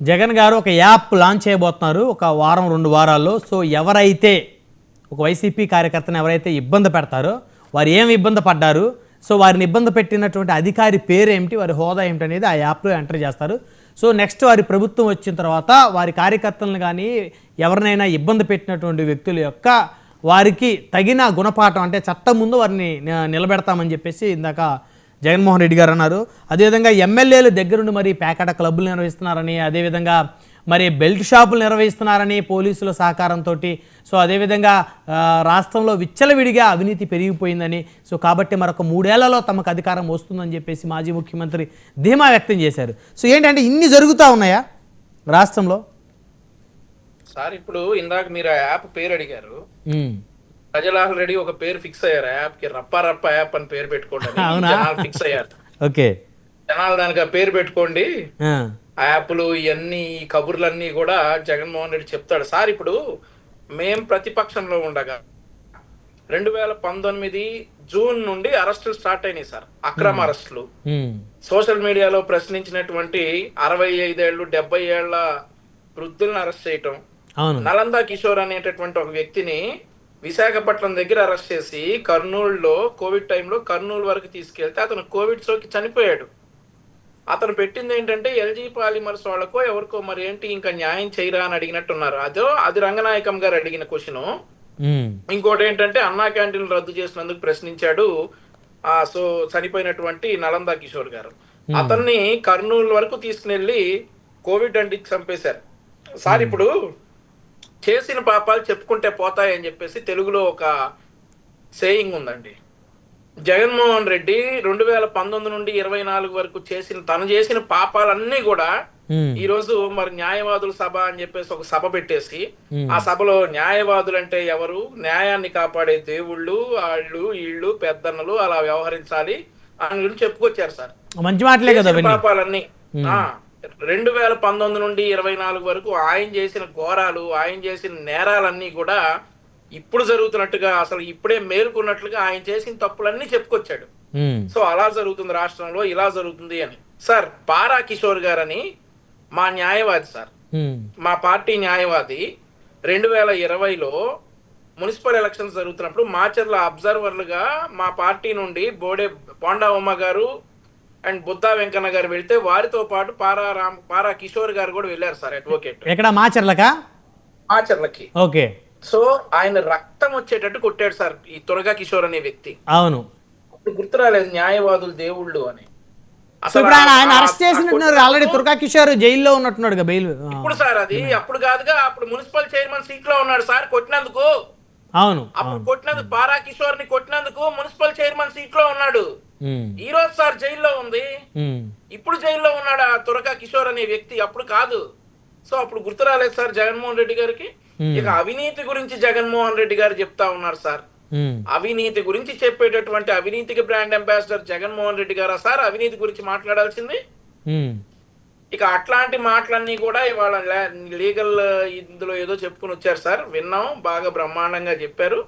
జగన్ గారు ఒక app launch చేయబోతున్నారు ఒక వారం 2 వారాల్లో. సో ఎవరైతే ఒక వైసీపీ కార్యకర్తను ఎవరైతే ఇబ్బంది పెడతారో వారు ఏమి ఇబ్బంది పడ్డారు, సో వారిని ఇబ్బంది పెట్టినటువంటి అధికారి పేరు ఏమిటి, వారి హోదా ఏమిటి అనేది ఆ యాప్లో ఎంటర్ చేస్తారు. సో నెక్స్ట్ వారి ప్రభుత్వం వచ్చిన తర్వాత వారి కార్యకర్తలను కానీ ఎవరినైనా ఇబ్బంది పెట్టినటువంటి వ్యక్తుల యొక్క వారికి తగిన గుణపాఠం అంటే చట్టం ముందు వారిని నిలబెడతామని చెప్పేసి ఇందాక జగన్మోహన్ రెడ్డి గారు అన్నారు. అదేవిధంగా ఎమ్మెల్యేలు దగ్గరుండి మరి పేకాట క్లబ్బులు నిర్వహిస్తున్నారని, అదేవిధంగా మరి బెల్ట్ షాపులు నిర్వహిస్తున్నారని పోలీసుల సహకారంతో. సో అదేవిధంగా రాష్ట్రంలో విచ్చలవిడిగా అవినీతి పెరిగిపోయిందని, సో కాబట్టి మరొక 3 ఏళ్లలో తమకు అధికారం వస్తుందని చెప్పేసి మాజీ ముఖ్యమంత్రి ధీమా వ్యక్తం చేశారు. సో ఏంటంటే ఇన్ని జరుగుతూ ఉన్నాయా రాష్ట్రంలో? సార్ ఇప్పుడు ఇందాక మీరు ఆ యాప్ పేరు అడిగారు. ప్రజలు ఆల్రెడీ ఒక పేరు ఫిక్స్ అయ్యారు. ఆ యాప్ కి రప్ప యాప్ అని పేరు పెట్టుకోండి జనాలు ఫిక్స్ అయ్యారు. ఓకే, జనాలు దానికి ఆ పేరు పెట్టుకోండి. ఆ యాప్లు ఇవన్నీ కబుర్లన్నీ కూడా జగన్మోహన్ రెడ్డి చెప్తాడు. సార్ ఇప్పుడు మేం ప్రతిపక్షంలో ఉండగా 2019 జూన్ నుండి అరెస్టులు స్టార్ట్ అయినాయి సార్, అక్రమ అరెస్టులు. సోషల్ మీడియాలో ప్రశ్నించినటువంటి 65 ఏళ్ళు 70 ఏళ్ల వృద్ధులను అరెస్ట్ చేయటం, నలంద కిషోర్ అనేటటువంటి ఒక వ్యక్తిని విశాఖపట్నం దగ్గర అరెస్ట్ చేసి కర్నూలులో కోవిడ్ టైంలో కర్నూలు వరకు తీసుకెళ్తే అతను కోవిడ్ సోకి చనిపోయాడు. అతను పెట్టింది ఏంటంటే ఎల్జీ పాలిమర్స్ వాళ్ళకో ఎవరికో మరి ఏంటి ఇంకా న్యాయం చేయరా అని అడిగినట్టున్నారు. అది రంగనాయకం గారు అడిగిన క్వశ్చన్. ఇంకోటి ఏంటంటే అన్నా క్యాంటీన్లు రద్దు చేసినందుకు ప్రశ్నించాడు సో చనిపోయినటువంటి నలంద కిషోర్ గారు. అతన్ని కర్నూలు వరకు తీసుకుని కోవిడ్ అంటికి చంపేశారు. సార్ ఇప్పుడు చేసిన పాపాలు చెప్పుకుంటే పోతాయని చెప్పేసి తెలుగులో ఒక సేయింగ్ ఉందండి. జగన్మోహన్ రెడ్డి 2019 నుండి 24 వరకు తను చేసిన పాపాలన్నీ కూడా ఈ రోజు మరి న్యాయవాదుల సభ అని చెప్పేసి ఒక సభ పెట్టేసి ఆ సభలో న్యాయవాదులు అంటే ఎవరు, న్యాయాన్ని కాపాడే దేవుళ్ళు వాళ్ళు వీళ్ళు పెద్దన్నలు అలా వ్యవహరించాలి అని గురించి చెప్పుకొచ్చారు సార్. మంచి మాటలే కదా పాపాలన్నీ 2019 నుండి 24 వరకు ఆయన చేసిన ఘోరాలు, ఆయన చేసిన నేరాలన్నీ కూడా ఇప్పుడు జరుగుతున్నట్టుగా, అసలు ఇప్పుడే మేలుకున్నట్లుగా ఆయన చేసిన తప్పులన్నీ చెప్పుకొచ్చాడు. సో అలా జరుగుతుంది రాష్ట్రంలో, ఇలా జరుగుతుంది అని. సార్ పారా కిషోర్ గారని మా న్యాయవాది సార్, మా పార్టీ న్యాయవాది 2020లో మున్సిపల్ ఎలక్షన్స్ జరుగుతున్నప్పుడు మాచర్ల అబ్జర్వర్లుగా మా పార్టీ నుండి బోండా ఉమ్మ గారు అండ్ బుద్ధా వెంకన్న గారు వెళ్తే వారితో పాటు పారా కిషోర్ గారు కూడా వెళ్ళారు సార్, అడ్వకేట్. ఎక్కడ మాచర్లకి. ఓకే. సో ఆయన రక్తం వచ్చేటట్టు కొట్టాడు సార్ ఈ తురగా కిషోర్ అనే వ్యక్తి. అవును, గుర్తురాలేదు న్యాయవాదులు దేవుళ్ళు అని. ఆల్రెడీ తురగా కిషోర్ జైల్లో ఉన్నట్టున్నాడు బెయిల్. ఇప్పుడు సార్ అది అప్పుడు కాదుగా, అప్పుడు మున్సిపల్ చైర్మన్ సీట్ లో ఉన్నాడు సార్ కొట్టినందుకు. అవును, అప్పుడు కొట్టినందుకు పారా కిషోర్ ని కొట్టినందుకు మున్సిపల్ చైర్మన్ సీట్ లో ఉన్నాడు. ఈ రోజు సార్ జైల్లో ఉంది. ఇప్పుడు జైల్లో ఉన్నాడు ఆ తురగా కిషోర్ అనే వ్యక్తి, అప్పుడు కాదు. సో అప్పుడు గుర్తు రాలేదు సార్ జగన్మోహన్ రెడ్డి గారికి. ఇక అవినీతి గురించి జగన్మోహన్ రెడ్డి గారు చెప్తా ఉన్నారు సార్. అవినీతి గురించి చెప్పేటటువంటి అవినీతికి బ్రాండ్ అంబాసిడర్ జగన్మోహన్ రెడ్డి గారా సార్ అవినీతి గురించి మాట్లాడాల్సింది? ఇక అట్లాంటి మాటలన్నీ కూడా ఇవాళ లీగల్ ఇందులో ఏదో చెప్పుకుని వచ్చారు సార్, విన్నాం, బాగా బ్రహ్మాండంగా చెప్పారు,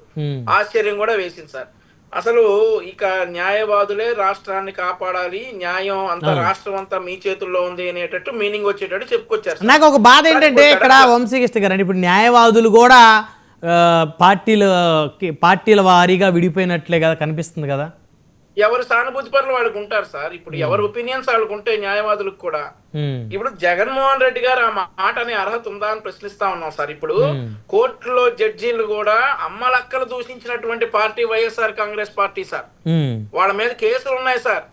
ఆశ్చర్యం కూడా వేసింది సార్. అసలు ఇక న్యాయవాదులే రాష్ట్రాన్ని కాపాడాలి, న్యాయం అంతా రాష్ట్రం అంతా మీ చేతుల్లో ఉంది అనేటట్టు మీనింగ్ వచ్చేటట్టు చెప్పుకొచ్చారు. నాకు ఒక బాధ ఏంటంటే ఇక్కడ వంశీకృష్ణ గారు, ఇప్పుడు న్యాయవాదులు కూడా పార్టీల వారీగా విడిపోయినట్లే కదా కనిపిస్తుంది కదా. ఎవరు సానుభూతి పరులు వాళ్ళకు ఉంటారు సార్. ఇప్పుడు ఎవరు ఒపీనియన్స్ వాళ్ళకు ఉంటాయి న్యాయవాదులకు కూడా. ఇప్పుడు జగన్మోహన్ రెడ్డి గారు ఆ మాట అనే అర్హత ఉందా అని ప్రశ్నిస్తా ఉన్నాం సార్. ఇప్పుడు కోర్టులో జడ్జీలు కూడా అమ్మలక్కలు దూషించినటువంటి party YSR Congress party sir. వాళ్ళ మీద కేసులు ఉన్నాయి సార్.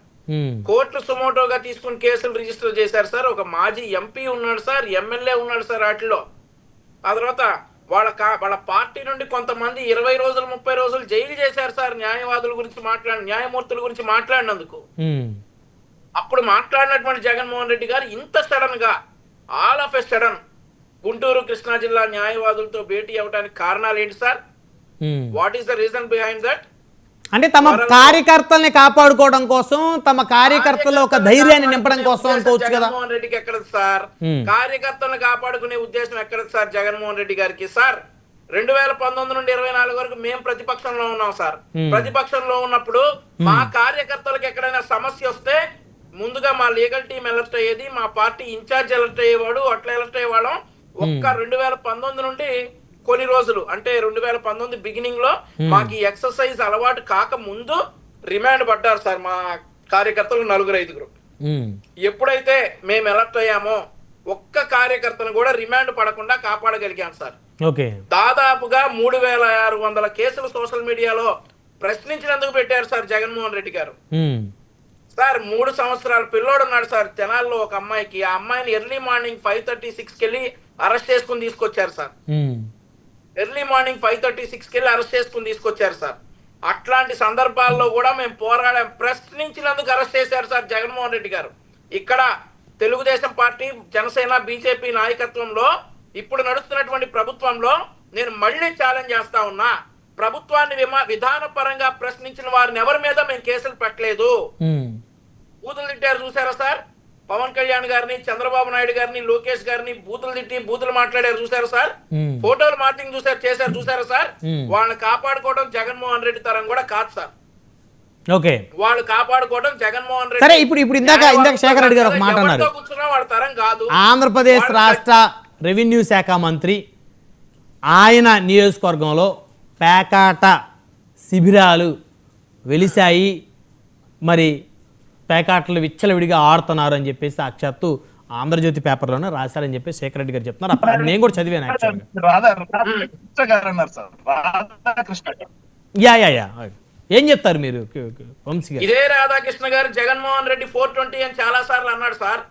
కోర్టులు సుమోటోగా తీసుకుని కేసులు రిజిస్టర్ చేశారు సార్. ఒక మాజీ ఎంపీ ఉన్నాడు సార్, ఎమ్మెల్యే ఉన్నాడు సార్ వాటిలో. ఆ తర్వాత వాళ్ళ పార్టీ నుండి కొంతమంది 20 రోజులు 30 రోజులు జైలు చేశారు సార్ న్యాయవాదుల గురించి న్యాయమూర్తుల గురించి మాట్లాడినందుకు. అప్పుడు మాట్లాడినటువంటి జగన్మోహన్ రెడ్డి గారు ఇంత సడన్ గా all of a sudden Guntur Krishna జిల్లా న్యాయవాదులతో భేటీ అవ్వడానికి కారణాలు ఏంటి sir? What is the reason behind that? అంటే తమ కార్యకర్తల్ని కాపాడుకోవడం కోసం, తమ కార్యకర్తల్లో ఒక ధైర్యాన్ని నింపడం కోసం అనుకోవచ్చు కదా. జగన్మోహన్ రెడ్డికి ఎక్కడది సార్ కార్యకర్తలను కాపాడుకునే ఉద్దేశం? ఎక్కడది సార్ జగన్మోహన్ రెడ్డి గారికి? సార్ 2019 నుండి 24 వరకు మేము ప్రతిపక్షంలో ఉన్నాం సార్. ప్రతిపక్షంలో ఉన్నప్పుడు మా కార్యకర్తలకు ఎక్కడైనా సమస్య వస్తే ముందుగా మా లీగల్ టీం అలర్ట్ అయ్యేది, మా పార్టీ ఇన్ఛార్జ్ అలర్ట్ అయ్యేవాడు, అట్లా అలర్ట్ అయ్యేవాళ్ళం. ఒక్క 2019 నుండి కొన్ని రోజులు అంటే 2019 బిగినింగ్ లో మాకు ఈ ఎక్సర్సైజ్ అలవాటు కాక ముందు రిమాండ్ పడ్డారు సార్ మా కార్యకర్తలు 4-5. ఎప్పుడైతే మేము అలర్ట్ అయ్యామో ఒక్క కార్యకర్తను కూడా రిమాండ్ పడకుండా కాపాడగలిగాం సార్. దాదాపుగా 3600 కేసులు సోషల్ మీడియాలో ప్రశ్నించినందుకు పెట్టారు సార్ జగన్మోహన్ రెడ్డి గారు. సార్ 3 సంవత్సరాల పిల్లోడు ఉన్నాడు సార్ తెనాల్లో ఒక అమ్మాయికి. ఆ అమ్మాయిని ఎర్లీ మార్నింగ్ 5:36కి వెళ్ళి అరెస్ట్ చేసుకుని తీసుకొచ్చారు సార్. ఎర్లీ మార్నింగ్ 5:36కి వెళ్ళి అరెస్ట్ చేసుకుని తీసుకొచ్చారు సార్. అట్లాంటి సందర్భాల్లో కూడా మేము పోరాడాం. ప్రశ్నించినందుకు అరెస్ట్ చేశారు సార్ జగన్మోహన్ రెడ్డి గారు. ఇక్కడ తెలుగుదేశం పార్టీ, జనసేన, బీజేపీ నాయకత్వంలో ఇప్పుడు నడుస్తున్నటువంటి ప్రభుత్వంలో నేను మళ్ళీ ఛాలెంజ్ చేస్తా ఉన్నా, ప్రభుత్వాన్ని విధానపరంగా ప్రశ్నించిన వారిని ఎవరి మీద మేము కేసులు పెట్టలేదు. బూతులు తిట్టారు చూసారా సార్, పవన్ కళ్యాణ్ గారిని, చంద్రబాబు నాయుడు గారిని, లోకేష్ గారిని బూతులు తిట్టి బూతులు మాట్లాడారు చూసారా సార్, ఫోటోలు మార్పింగ్ చేశారు చూసారా సార్. వాళ్ళని కాపాడుకోవడం జగన్మోహన్ రెడ్డి తరం కూడా కాదు సార్. వాళ్ళు కాపాడుకోవడం జగన్మోహన్ రెడ్డి. సరే, ఇప్పుడు ఇందాక శేఖర్ రెడ్డి గారు ఒక మాట అన్నారు. వాళ్ళ తరం కాదు. ఆంధ్రప్రదేశ్ రాష్ట్ర రెవెన్యూ శాఖ మంత్రి, ఆయన నియోజకవర్గంలో పేకాట శిబిరాలు వెలిశాయి, మరి పేకాటలు విచ్చలవిడిగా ఆడుతున్నారు అని చెప్పేసి సాక్షాత్తు ఆంధ్రజ్యోతి పేపర్లోనే రాశారని చెప్పి శేఖర్ రెడ్డి గారు చెప్తున్నారు. అప్పుడు నేను కూడా చదివాను యాక్చువల్గా. ఏం చెప్తారు మీరు వంశీ గారు? ఇదే రాధాకృష్ణ గారు జగన్మోహన్ రెడ్డి 420 అని చాలా సార్లు అన్నాడు సార్.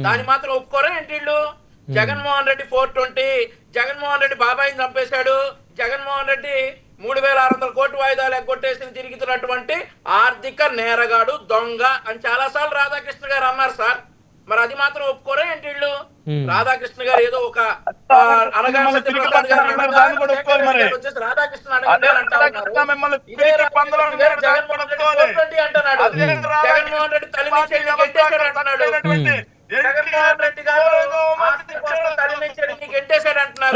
దాని మాత్రం ఒప్పుకోరా ఏంటి వీళ్ళు? జగన్మోహన్ రెడ్డి 420, జగన్మోహన్ రెడ్డి బాబాయిని చంపేశాడు, జగన్మోహన్ రెడ్డి 3600 కోట్ల వాయిదాలు ఎగ్గొట్టేసి తిరుగుతున్నటువంటి ఆర్థిక నేరగాడు, దొంగ అని చాలా సార్లు రాధాకృష్ణ గారు అన్నారు సార్. మరి అది మాత్రం ఒప్పుకోరా ఏంటి వీళ్ళు? రాధాకృష్ణ గారు ఏదో ఒక అనగా సత్యప్రసాద్ గారు వచ్చేసి రాధాకృష్ణ జగన్మోహన్ రెడ్డి తల్లి నుంచి గెట్టేశాడు అంటున్నాడు. జగన్మోహన్ రెడ్డి గారు ఆస్తి కోసం తల్లి నుంచి గెట్టేశాడు అంటున్నారు.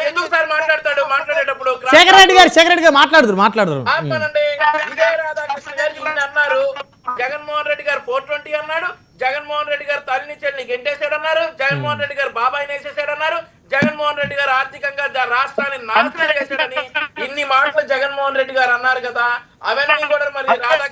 ఎందుకు సార్ మాట్లాడతాడు? మాట్లాడేటప్పుడు శేఖర్ రెడ్డి గారు మాట్లాడదు. ఇదే రాధాకృష్ణ గారు అన్నారు, జగన్మోహన్ రెడ్డి గారు 420 అన్నాడు, జగన్మోహన్ రెడ్డి గారు తల్లిని చెల్లిని గెంటేశాడు అన్నారు, జగన్మోహన్ రెడ్డి గారు బాబాయిని వేసేసాడు అన్నారు, జగన్మోహన్ రెడ్డి గారు ఆర్థికంగా రాష్ట్రాన్ని నాశనం చేశాడని ఇన్ని మాటలు జగన్మోహన్ రెడ్డి గారు అన్నారు కదా. అవన్నీ కూడా మరి రాధాకృష్ణ